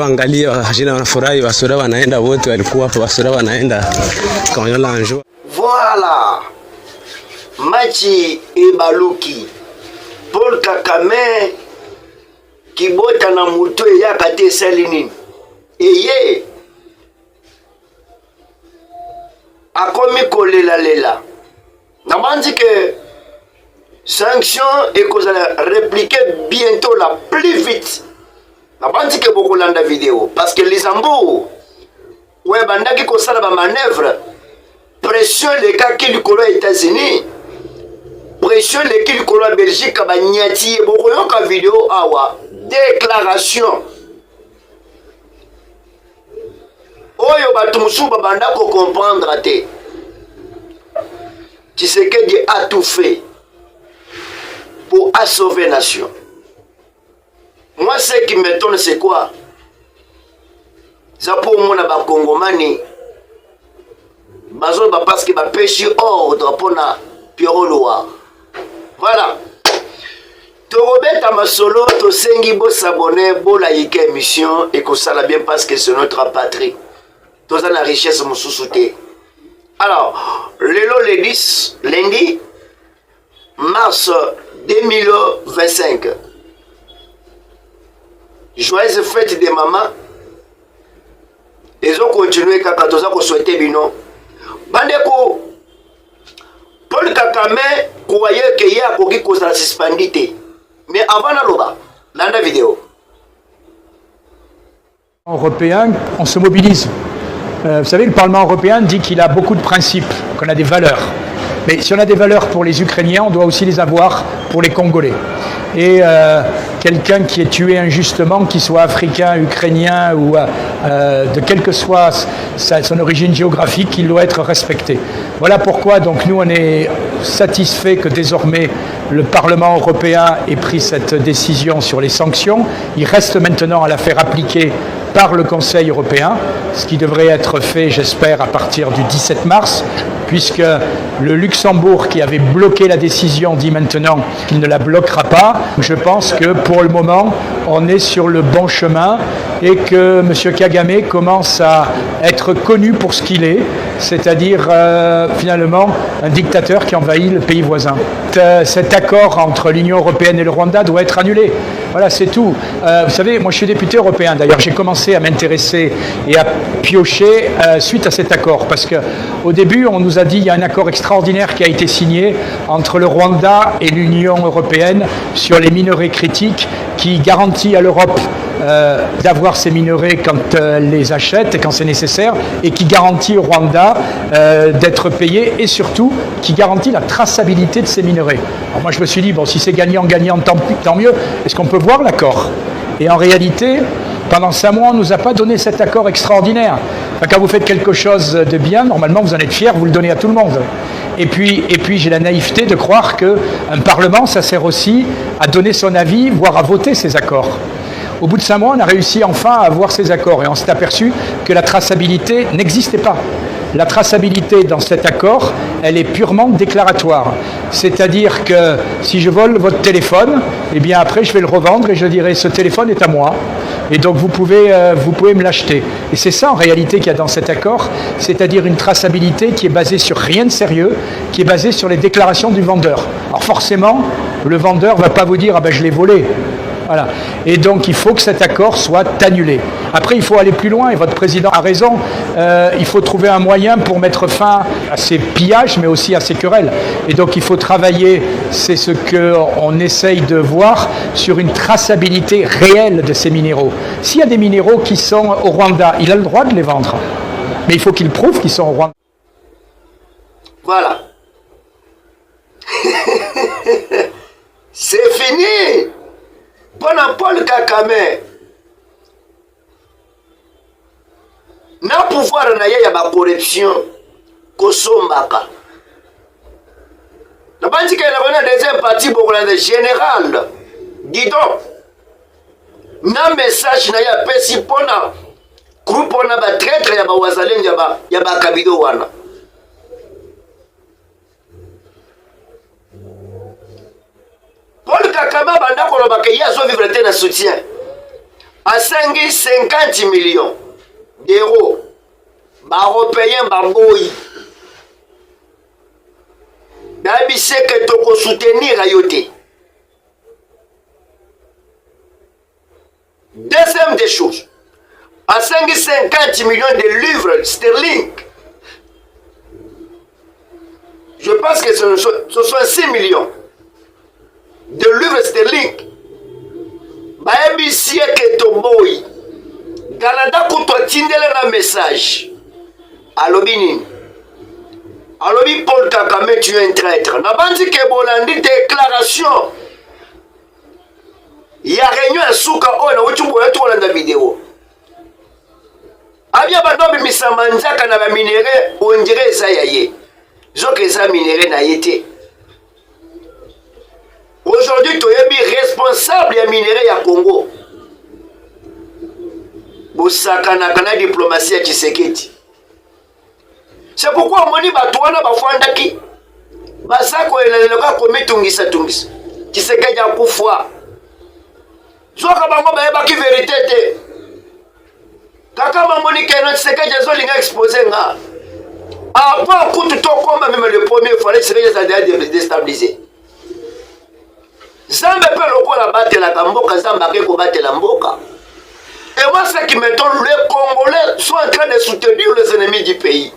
Angalia hashina wanafurahi, wasura wanaenda wote, walikuwa hapa wasura wanaenda Kamanyola Anjou. Voilà. Machi ebaluki. Paul Kakame kibota na muto ya kate salini. Eye akomi kolela lela. Namandi que sanction et cause répliquer bientôt la plus vite. Namandi que beaucoup landa vidéo parce que les ambos ouais bandaki ko sala ba manœuvre pression les cas qui du colo États-Unis pression les qui du colo Belgique ba nyati beaucoup yoka vidéo awa déclaration oyo batu musuba banda ko comprendre te Tshisekedi a tout fait pour sauver la nation. Moi, ce qui m'étonne, c'est quoi? Ça pour moi, les Congomani, parce qu'ils ont pêché ordre pour la Pierrot Loire. Voilà. Torobeta Masolo, Tosengi, Bo s'abonner, Bo laïque émission, et que ça l'a bien parce que c'est notre patrie. Tout ça, la richesse, mon sous-souté. Alors, le 10, lundi, mars 2025. Joyeuse fête des mamans. Ils ont continué quand ils ont souhaité bino. Bandeko, Paul Kakame, croyait qu'il y a un cause de la suspendité. Mais avant la loba, dans la vidéo. Européen, on se mobilise. Vous savez, le Parlement européen dit qu'il a beaucoup de principes, qu'on a des valeurs. Mais si on a des valeurs pour les Ukrainiens, on doit aussi les avoir pour les Congolais. Et quelqu'un qui est tué injustement, qu'il soit africain, ukrainien ou de quelle que soit son origine géographique, il doit être respecté. Voilà pourquoi donc nous on est satisfait que désormais le Parlement européen ait pris cette décision sur les sanctions. Il reste maintenant à la faire appliquer par le Conseil européen, ce qui devrait être fait, j'espère, à partir du 17 mars, puisque le Luxembourg, qui avait bloqué la décision, dit maintenant qu'il ne la bloquera pas. Je pense que pour le moment, on est sur le bon chemin et que M. Kagame commence à être connu pour ce qu'il est, c'est-à-dire finalement un dictateur qui envahit le pays voisin. Cet accord entre l'Union européenne et le Rwanda doit être annulé. Voilà, c'est tout. Vous savez, moi je suis député européen, d'ailleurs j'ai commencé à m'intéresser et à piocher suite à cet accord, parce qu'au début on nous a dit qu'il y a un accord extraordinaire qui a été signé entre le Rwanda et l'Union européenne sur les minerais critiques qui garantit à l'Europe d'avoir ces minerais quand elle les achète et quand c'est nécessaire, et qui garantit au Rwanda d'être payé, et surtout qui garantit la traçabilité de ces minerais. Alors moi je me suis dit, bon, si c'est gagnant-gagnant, tant mieux. Est-ce qu'on peut voir l'accord? Et en réalité, pendant 5 mois, on ne nous a pas donné cet accord extraordinaire. Enfin, quand vous faites quelque chose de bien, normalement vous en êtes fier, vous le donnez à tout le monde. Et puis j'ai la naïveté de croire qu'un Parlement, ça sert aussi à donner son avis, voire à voter ces accords. Au bout de 5 mois, on a réussi enfin à avoir ces accords et on s'est aperçu que la traçabilité n'existait pas. La traçabilité dans cet accord, elle est purement déclaratoire. C'est-à-dire que si je vole votre téléphone, eh bien après je vais le revendre et je dirai ce téléphone est à moi. Et donc vous pouvez me l'acheter. Et c'est ça en réalité qu'il y a dans cet accord, c'est-à-dire une traçabilité qui est basée sur rien de sérieux, qui est basée sur les déclarations du vendeur. Alors forcément, le vendeur ne va pas vous dire « ah ben je l'ai volé ». Voilà. Et donc il faut que cet accord soit annulé. Après il faut aller plus loin et votre président a raison, il faut trouver un moyen pour mettre fin à ces pillages mais aussi à ces querelles. Et donc il faut travailler, c'est ce qu'on essaye de voir, sur une traçabilité réelle de ces minéraux. S'il y a des minéraux qui sont au Rwanda, il a le droit de les vendre. Mais il faut qu'il prouve qu'ils sont au Rwanda. Voilà. C'est fini. Pendant Paul Kakame, na pouvoir na ye ya ba corruption kosombaka. Na banzi ka na deuxième partie bokola de général. Guidon. Na message na ya pesi pona groupe na ba traître ya ba wazalendo ya ba kabido wana. Kagame banda koloba ke yazo vivre te na soutien. A 50 millions d'euros. Ba européen ba boy. Dabi se que toko soutenir ayote. Deuxième des choses. À 50 millions de livres sterling. Je pense que ce sont 6 millions de livres sterling. Baebi sieke to boy. Canada kuto tindele na message. Alobi nini? Alobi Paul Kagame tu es un traître. Nabandi ke bolandi déclaration. Ya réunion ya suka ona uchumbo yetu olanda vidéo. Abia badobi misamanzaka na ba minéraux on dirait ça yaye. Zoke ça minéraux na yete. Aujourd'hui, tu es responsable des minéraux à Congo. Boussakana kana diplomatie à Tshisekedi. C'est pourquoi moni batwana bafandaki. Basako eleleka komitungisa tungisa. Tshisekedi akufwa. Zoka bango bayeba ki vérité te. Kaka mamoni keno Tshisekedi azolinga exposer nga. Avant kutu to komba même le premier fois Tshisekedi a déstabilisé. Zambe peut le battre la Kamboka, Zambe peut battre la Mboka. Et moi, ce qui m'étonne, les Congolais sont en train de soutenir les ennemis du pays.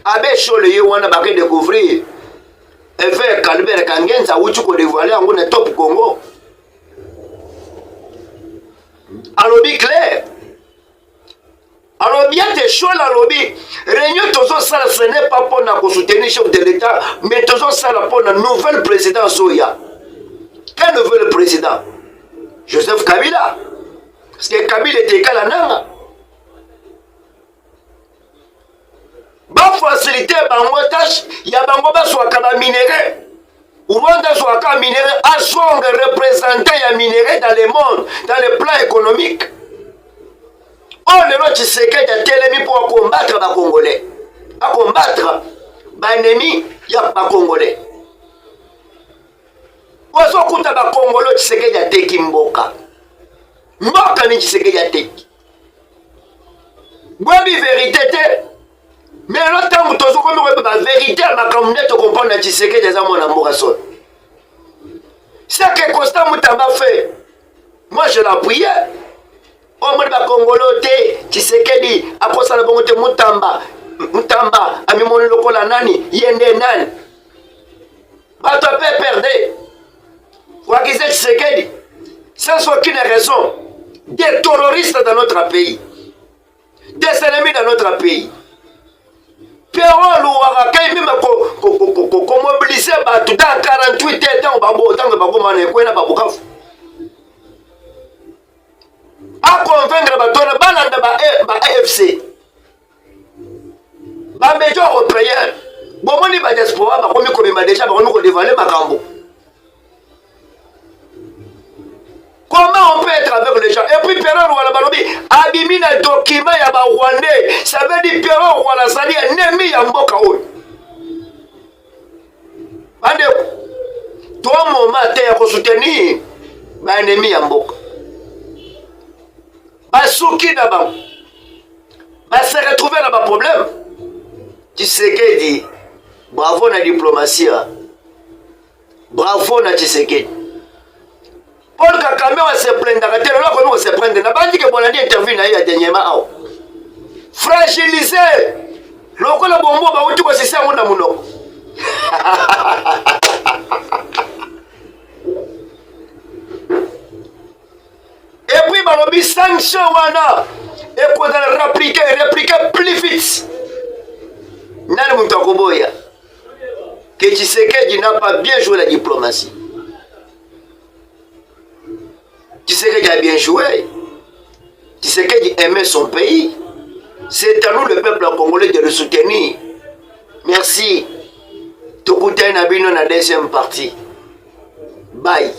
Abbé Chole, on a découvrir. Et fait Calbert Kangenza, où tu peux dévoiler en un top Congo. Alobi clair. Alors bien tes choses à lobby. Réunion toujours ça, ce n'est pas pour nous soutenir le chef de l'État, mais toujours ça pour la nouvelle présidence Soya. Quel nouvel président? Joseph Kabila. Parce que Kabila était égal à Nanga. Ba facilité bango tâche, ya bango ba soit kaba minéraux. Rwanda soit kaba minéraux, a son représentant ya minéraux dans le monde, dans le plan économique. On le lot Tshisekedi a télémi pour combattre les Congolais. À combattre les ennemis, il y a pas Congolais. Ozo kuta ba Congolais Tshisekedi a teki mboka. Mboka ni Tshisekedi a teki. Bobi vérité te. Mais l'autre où tozo comme la vérité ma communauté te comprendre Tshisekedi za mona mboka son. C'est que Constant Mutamba fait. Moi je la prière. O mwana ba Congolais te Tshisekedi akosa na bongo te Mutamba ami moni lokola nani yende nani. Bato peut perdre. Quoi qu'ils aient Tshisekedi, sans aucune raison, des terroristes dans notre pays, des ennemis dans notre pays. Perron Louara, quand même mobiliser dans 48 ans, à convaincre les AFC, les médias européens, les diaspora, déjà dévoiler ma cambo. Comment on peut être avec les gens? Et puis Perron Louara Balobi, abimi un document ya ba Rwandais, ça veut dire Perron Louara Zali ennemi ya mboka oyo. Ande, toi moment te soutenir ba ennemi ya mboka. Basuki d'abord. Bah se retrouver dans un problème. Tshisekedi, bravo na diplomatie. Bravo na Tshisekedi. Paul Kagame va se plaindre. Là, comment on se plaindre? N'a pas dit que Bolandi intervient là dernièrement. Fragilisé. Loko la bombo ba uti ko sisi amuna muno. Et puis, balobi sanction wana et qu'on a répliqué plus vite. Nani mutakoboya que Tshisekedi n'a pas bien joué la diplomatie. Tshisekedi a bien joué. Tshisekedi aimait son pays. C'est à nous, le peuple congolais, de le soutenir. Merci. Tokuta Nabino na deuxième partie. Bye.